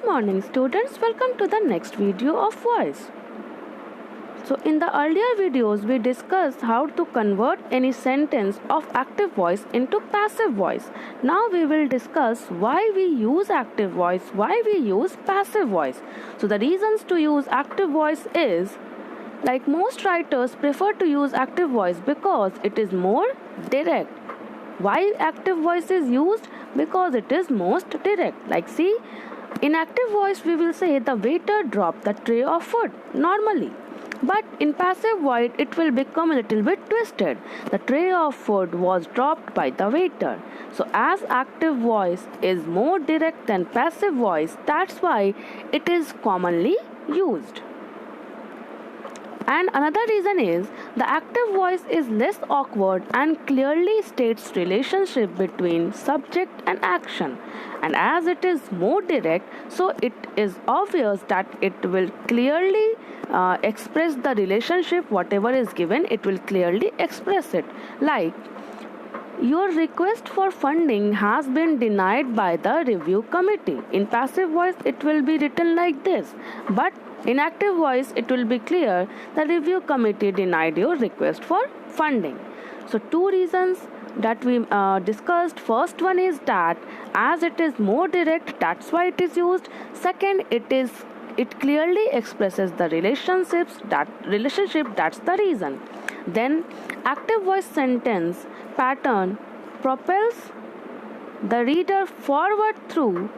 Good morning students, welcome to the next video of voice. So in the earlier videos we discussed how to convert any sentence of active voice into passive voice. Now we will discuss why we use active voice, why we use passive voice. So the reasons to use active voice is, like most writers prefer to use active voice because it is more direct. Why active voice is used? Because it is most direct. Like see, in active voice we will say the waiter dropped the tray of food normally. But in passive voice it will become a little bit twisted. The tray of food was dropped by the waiter. So as active voice is more direct than passive voice, that's why it is commonly used. And another reason is the active voice is less awkward and clearly states relationship between subject and action. And as it is more direct, so it is obvious that it will clearly express the relationship. Whatever is given, it will clearly express it. Like, your request for funding has been denied by the review committee. In passive voice, it will be written like this. But in active voice, it will be clear the review committee denied your request for funding. So, two reasons that we discussed. First one is that as it is more direct, that's why it is used. Second, it clearly expresses the relationship, that's the reason. Then active voice sentence pattern propels the reader forward through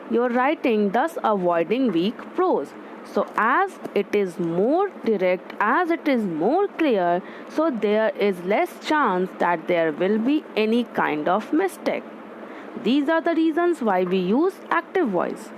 your writing, thus avoiding weak prose. So as it is more direct, as it is more clear, so there is less chance that there will be any kind of mistake. These are the reasons why we use active voice.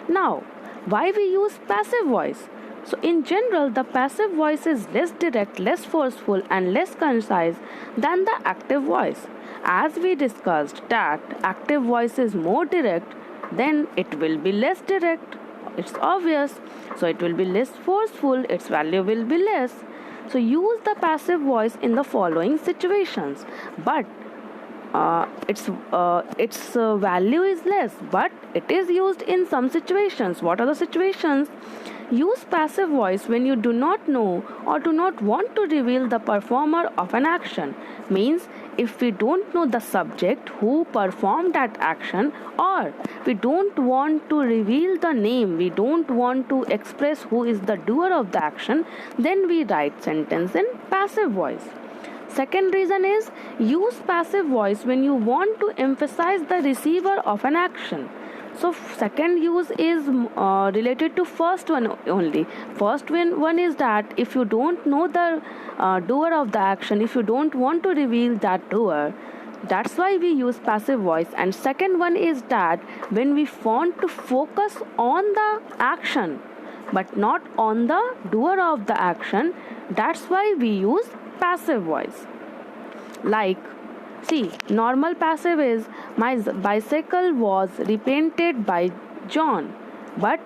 Now, why we use passive voice? So in general, the passive voice is less direct, less forceful and less concise than the active voice. As we discussed that active voice is more direct, then it will be less direct. It's obvious. So it will be less forceful, its value will be less. So use the passive voice in the following situations. But its value is less, but it is used in some situations. What are the situations? Use passive voice when you do not know or do not want to reveal the performer of an action. Means if we don't know the subject who performed that action, or we don't want to reveal the name, we don't want to express who is the doer of the action, then we write sentence in passive voice. Second reason is use passive voice when you want to emphasize the receiver of an action. So second use is related to first one only. First one is that if you don't know the doer of the action, if you don't want to reveal that doer, that's why we use passive voice. And second one is that when we want to focus on the action but not on the doer of the action, that's why we use passive voice. Like, see, normal passive is my bicycle was repainted by John. But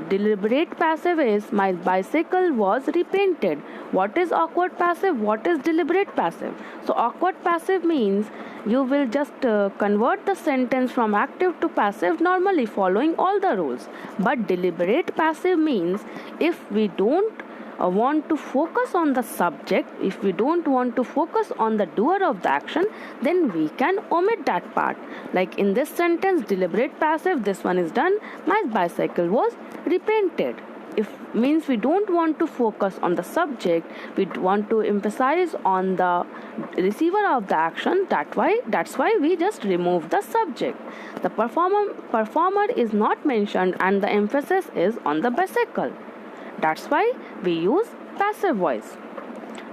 deliberate passive is my bicycle was repainted. What is awkward passive? What is deliberate passive? So awkward passive means you will just convert the sentence from active to passive normally following all the rules. But deliberate passive means if we don't want to focus on the subject, if we don't want to focus on the doer of the action, then we can omit that part. Like in this sentence, deliberate passive, this one is done, my bicycle was repainted. If means we don't want to focus on the subject, we want to emphasize on the receiver of the action, that's why we just remove the subject. The performer is not mentioned and the emphasis is on the bicycle. That's why we use passive voice.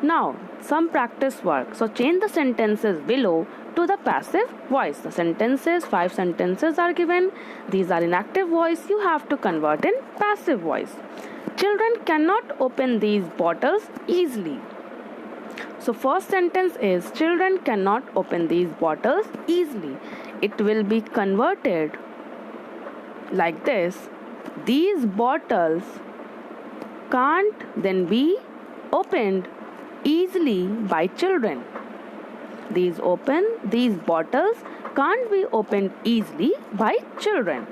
Now, some practice work. So, change the sentences below to the passive voice. The sentences, 5 sentences are given. These are in active voice. You have to convert in passive voice. Children cannot open these bottles easily. So, first sentence is children cannot open these bottles easily. It will be converted like this. These bottles can't then be opened easily by children. These bottles can't be opened easily by children.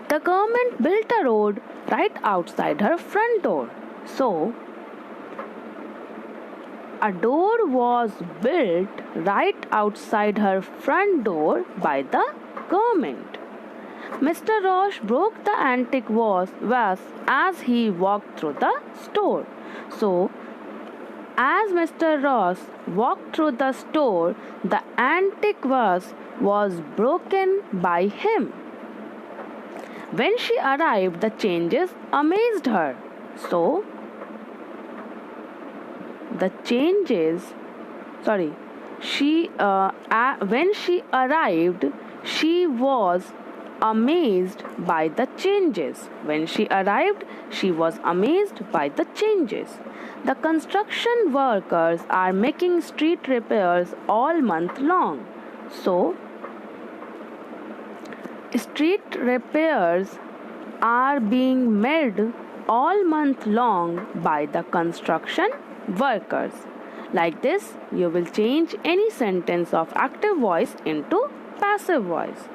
The government built a road right outside her front door. So, a door was built right outside her front door by the government. Mr. Roche broke the antique vase as he walked through the store. So, as Mr. Ross walked through the store, the antique vase was broken by him. When she arrived, the changes amazed her. So, the changes, sorry, when she arrived, she was amazed by the changes. When she arrived, she was amazed by the changes. The construction workers are making street repairs all month long. So, street repairs are being made all month long by the construction workers. Like this, you will change any sentence of active voice into passive voice.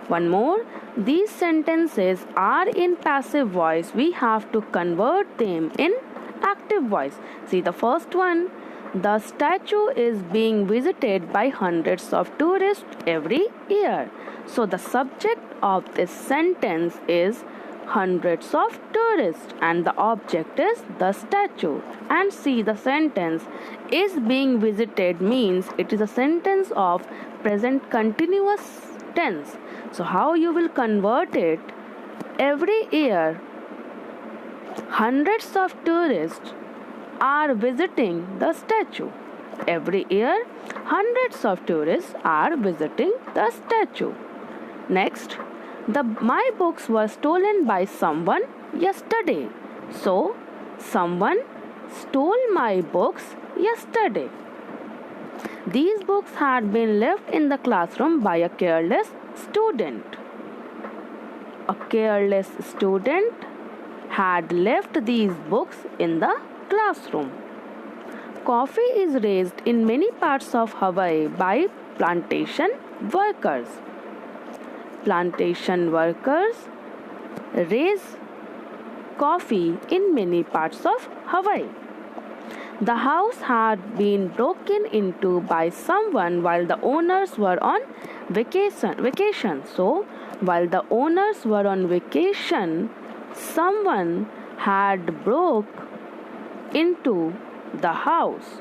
One more, these sentences are in passive voice. We have to convert them in active voice. See the first one. The statue is being visited by hundreds of tourists every year. So the subject of this sentence is hundreds of tourists and the object is the statue. And see the sentence is being visited means it is a sentence of present continuous tense. So how you will convert it? Every year hundreds of tourists are visiting the statue. Every year hundreds of tourists are visiting the statue. Next, my books were stolen by someone yesterday. So, someone stole my books yesterday. These books had been left in the classroom by a careless student. A careless student had left these books in the classroom. Coffee is raised in many parts of Hawaii by plantation workers. Plantation workers raise coffee in many parts of Hawaii. The house had been broken into by someone while the owners were on vacation. So, while the owners were on vacation, someone had broke into the house.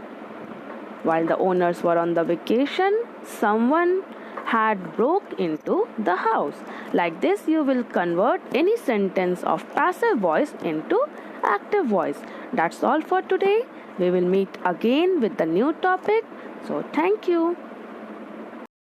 While the owners were on the vacation, someone had broke into the house. Like this, you will convert any sentence of passive voice into active voice. That's all for today. We will meet again with the new topic. So, thank you.